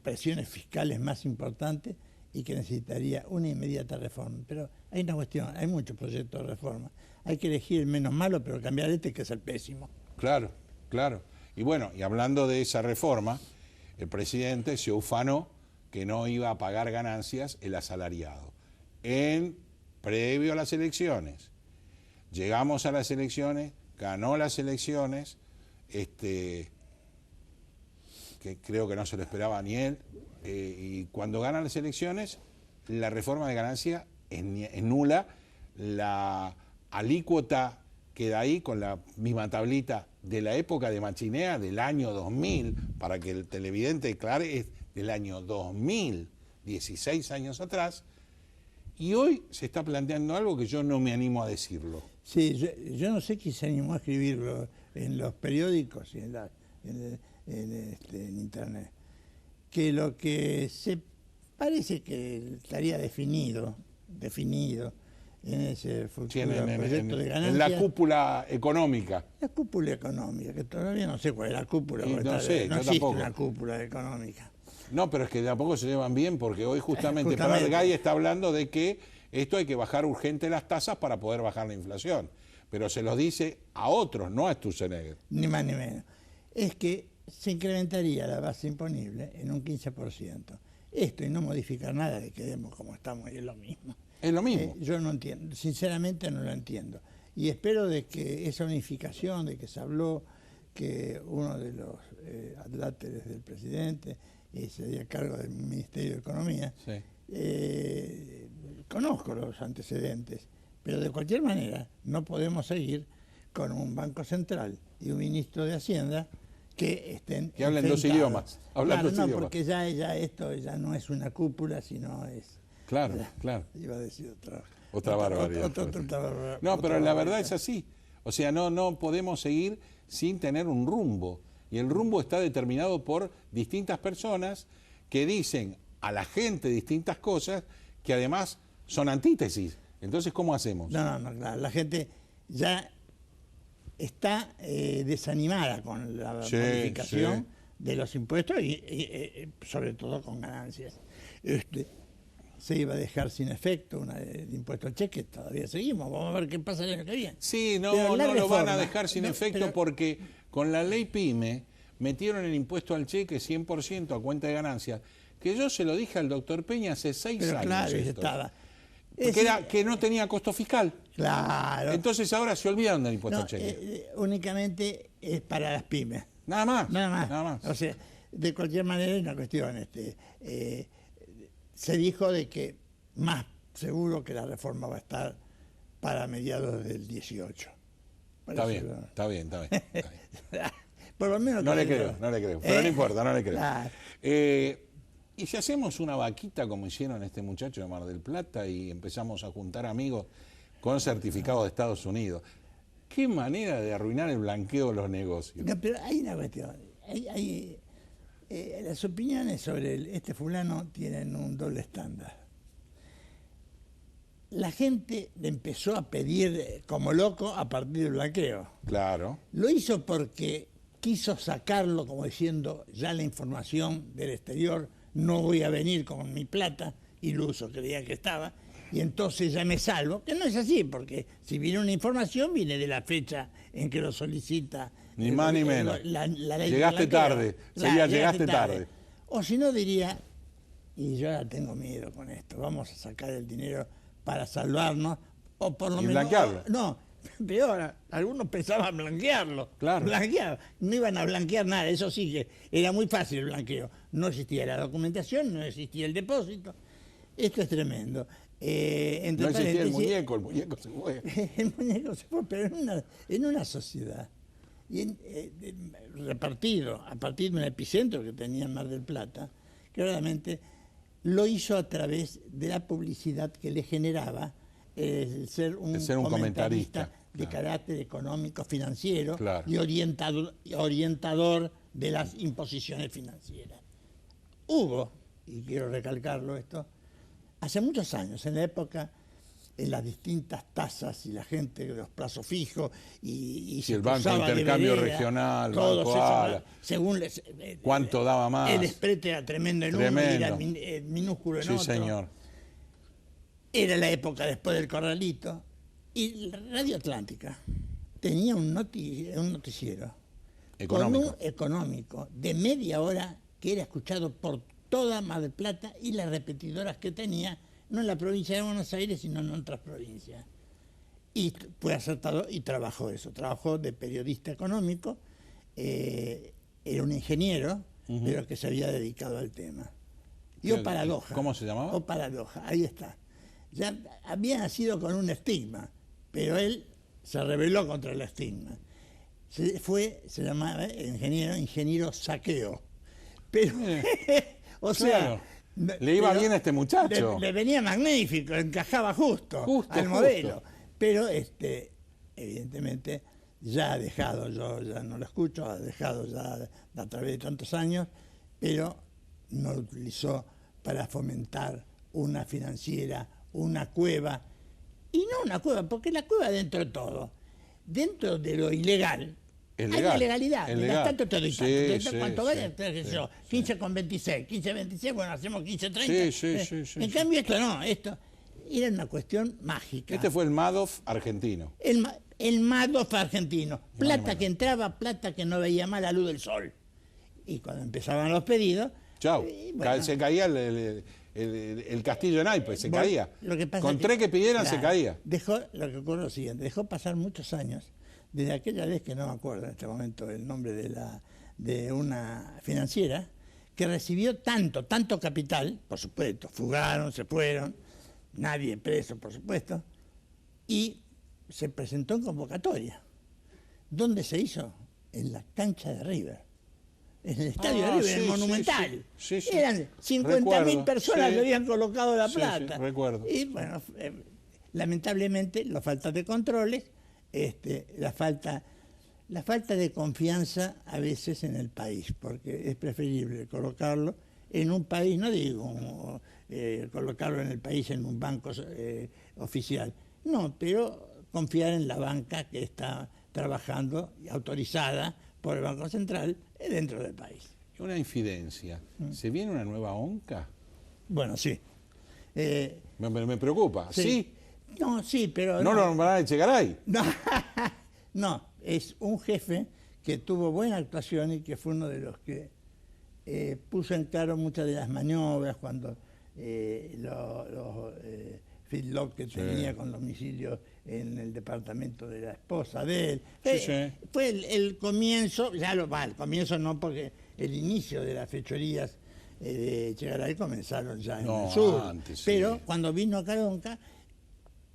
presiones fiscales más importantes y que necesitaría una inmediata reforma. Pero hay una cuestión, hay muchos proyectos de reforma. Hay que elegir el menos malo, pero cambiar que es el pésimo. Claro. Y bueno, y hablando de esa reforma, el presidente se ufanó que no iba a pagar ganancias el asalariado. Previo a las elecciones. Llegamos a las elecciones, ganó las elecciones, que creo que no se lo esperaba ni él, y cuando ganan las elecciones, la reforma de ganancia es nula, la alícuota queda ahí con la misma tablita de la época de Machinea, del año 2000, para que el televidente declare, es del año 2000, 16 años atrás, y hoy se está planteando algo que yo no me animo a decirlo. Sí, yo no sé quién se animó a escribirlo. en los periódicos y en Internet, que lo que se parece que estaría definido en ese futuro proyecto de ganancia. En la cúpula económica. La cúpula económica, que todavía no sé cuál es la cúpula, no sé, no yo existe tampoco. una cúpula económica. No, pero es que de a poco se llevan bien, porque hoy justamente Prat-Gay está hablando de que esto hay que bajar urgente las tasas para poder bajar la inflación. Pero se los dice a otros, no a Sturzenegger. Ni más ni menos. Es que se incrementaría la base imponible en un 15%. Esto y no modificar nada, que quedemos como estamos, es lo mismo. Es lo mismo. Yo no entiendo, sinceramente no lo entiendo. Y espero de que esa unificación de que se habló, que uno de los adláteres del presidente sería a cargo del Ministerio de Economía, sí. Conozco los antecedentes, pero de cualquier manera no podemos seguir con un Banco Central y un Ministro de Hacienda que estén que hablen dos idiomas. Porque ya esto ya no es una cúpula, sino es... Claro. Iba a decir otra barbaridad. No, pero la verdad es así. O sea, no podemos seguir sin tener un rumbo. Y el rumbo está determinado por distintas personas que dicen a la gente distintas cosas que además son antítesis. Entonces, ¿cómo hacemos? No, claro. La gente ya está desanimada con la modificación de los impuestos y sobre todo con ganancias. Se iba a dejar sin efecto el impuesto al cheque, todavía seguimos, vamos a ver qué pasa el año que viene. Sí, no lo van a dejar sin efecto porque con la ley PYME metieron el impuesto al cheque 100% a cuenta de ganancias, que yo se lo dije al doctor Peña hace 6 años. Claro, estaba. Que no tenía costo fiscal. Claro. Entonces ahora se olvidaron del impuesto al cheque. Únicamente es para las pymes. Nada más. O sea, de cualquier manera es una cuestión. Se dijo de que más seguro que la reforma va a estar para mediados del 18. Está bien. Por lo menos no le creo. Pero no importa, no le creo. Claro. Y si hacemos una vaquita como hicieron este muchacho de Mar del Plata y empezamos a juntar amigos con certificado de Estados Unidos, qué manera de arruinar el blanqueo de los negocios. No, pero hay una cuestión. Las opiniones sobre este fulano tienen un doble estándar. La gente le empezó a pedir como loco a partir del blanqueo. Claro. Lo hizo porque quiso sacarlo como diciendo, ya la información del exterior, no voy a venir con mi plata, iluso creía que estaba, y entonces ya me salvo, que no es así, porque si viene una información, viene de la fecha en que lo solicita. Ni más ni menos. La ley llegaste tarde, llegaste tarde. O si no diría, y yo ya tengo miedo con esto, vamos a sacar el dinero para salvarnos, o por lo menos... blanquearlo. No, peor, algunos pensaban blanquearlo. Claro. Blanquear. No iban a blanquear nada, eso sí que era muy fácil el blanqueo. No existía la documentación, no existía el depósito. Esto es tremendo. No existía el muñeco se fue. El muñeco se fue, pero en una sociedad y repartido a partir de un epicentro que tenía en Mar del Plata, que realmente lo hizo a través de la publicidad que le generaba el ser un comentarista de carácter económico, financiero, y orientador de las imposiciones financieras. Hubo, y quiero recalcarlo esto, hace muchos años, en la época, en las distintas tasas y la gente de los plazos fijos y el Banco de Intercambio Regional, Banco ALA, según cuánto daba más. El spread era tremendo en uno y era minúsculo en otro. Sí, señor. Era la época después del Corralito y Radio Atlántica tenía un noticiero económico de media hora que era escuchado por toda Mar del Plata y las repetidoras que tenía, no en la provincia de Buenos Aires, sino en otras provincias. Y fue acertado y trabajó eso. Trabajó de periodista económico, era un ingeniero, pero que se había dedicado al tema. Y O Paradoja. ¿Cómo se llamaba? O Paradoja, ahí está. Ya había nacido con un estigma, pero él se rebeló contra el estigma. Se llamaba ingeniero Saqueo. Pero, o sea... Le iba bien a este muchacho. Le venía magnífico, encajaba justo al modelo. Pero evidentemente ya ha dejado, yo ya no lo escucho, ha dejado ya a través de tantos años, pero no lo utilizó para fomentar una financiera, una cueva, y no una cueva, porque la cueva dentro de todo, dentro de lo ilegal, hay una legalidad, tanto te doy tanto, cuanto vaya, 15,26, 15,26, bueno, hacemos 15,30. En cambio esto no, esto era una cuestión mágica. Este fue el Madoff argentino. El Madoff argentino, plata que entraba, plata que no veía más la luz del sol. Y cuando empezaban los pedidos... Chau, bueno, se caía el castillo de naipes, se caía. Lo que pasa con tres que pidieran se caía. Lo que ocurre es lo siguiente, dejó pasar muchos años, desde aquella vez que no me acuerdo en este momento el nombre de una financiera, que recibió tanto capital, por supuesto, fugaron, se fueron, nadie preso, por supuesto, y se presentó en convocatoria. ¿Dónde se hizo? En la cancha de River. En el estadio de River, en el Monumental. Sí. Eran 50.000 personas que habían colocado la plata. Sí, recuerdo. Y bueno, lamentablemente, la falta de controles, la falta de confianza a veces en el país, porque es preferible colocarlo en un país, no digo colocarlo en el país en un banco oficial, no, pero confiar en la banca que está trabajando, autorizada por el Banco Central, dentro del país. Una infidencia. ¿Se viene una nueva ONCA? Bueno, sí. Me preocupa. ¿Sí? No, sí, pero... ¿No lo nombrarán Echegaray? No, es un jefe que tuvo buena actuación y que fue uno de los que puso en claro muchas de las maniobras cuando los feedlot que tenía con domicilio en el departamento de la esposa de él. Fue el comienzo, el comienzo no, porque el inicio de las fechorías de Echegaray comenzaron ya en el sur. Antes, pero cuando vino a Caronca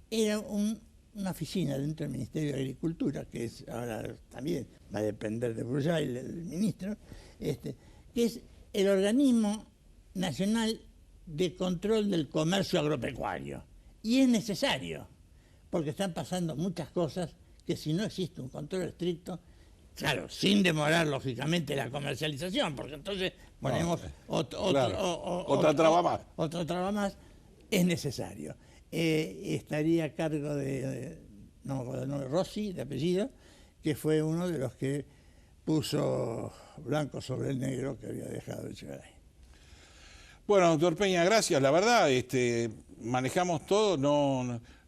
era una oficina dentro del Ministerio de Agricultura, que es ahora también va a depender de Brujay, el ministro, que es el organismo nacional de control del comercio agropecuario. Y es necesario, porque están pasando muchas cosas que si no existe un control estricto, claro, sin demorar lógicamente la comercialización, porque entonces ponemos otra traba más. Otra traba más, es necesario. Estaría a cargo no, Rossi, de apellido, que fue uno de los que puso blanco sobre el negro que había dejado Echegaray. Bueno, doctor Peña, gracias. La verdad, manejamos todo,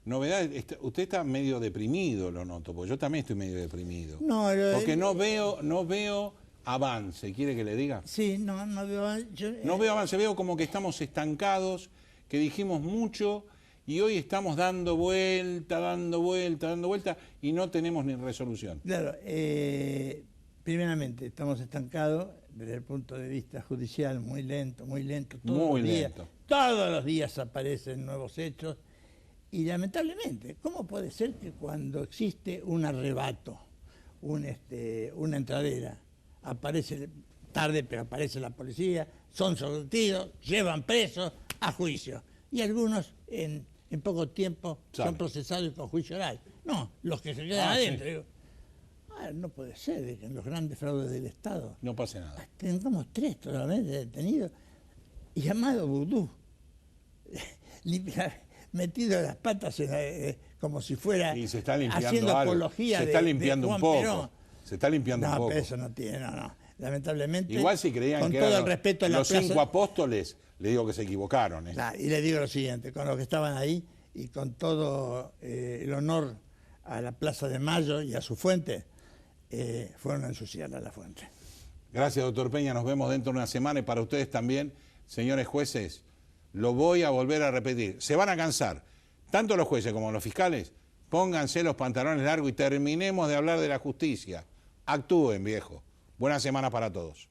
novedad. Usted está medio deprimido, lo noto, porque yo también estoy medio deprimido. Porque no veo avance. ¿Quiere que le diga? Sí, no veo avance. No veo avance, veo como que estamos estancados, que dijimos mucho y hoy estamos dando vuelta y no tenemos ni resolución. Claro, primeramente estamos estancados desde el punto de vista judicial, muy lento. Todos los días aparecen nuevos hechos y lamentablemente, ¿cómo puede ser que cuando existe un arrebato, una entradera, aparece tarde, pero aparece la policía, son sometidos, llevan presos a juicio y algunos en poco tiempo son procesados con juicio oral? No, los que se quedan adentro. Digo, no puede ser de que en los grandes fraudes del Estado no pase nada. Tengamos 3 totalmente detenidos, llamado vudú, metido las patas como si fuera haciendo apología se está limpiando un poco. Se está limpiando un poco. No, pero eso no tiene, no. Lamentablemente. Igual si creían con que todo eran el respeto a los 5 apóstoles, le digo que se equivocaron. Y le digo lo siguiente, con los que estaban ahí y con todo el honor a la Plaza de Mayo y a su fuente, fueron a ensuciar a la fuente. Gracias, doctor Peña. Nos vemos dentro de una semana y para ustedes también, señores jueces, lo voy a volver a repetir. Se van a cansar, tanto los jueces como los fiscales. Pónganse los pantalones largos y terminemos de hablar de la justicia. Actúen, viejo. Buena semana para todos.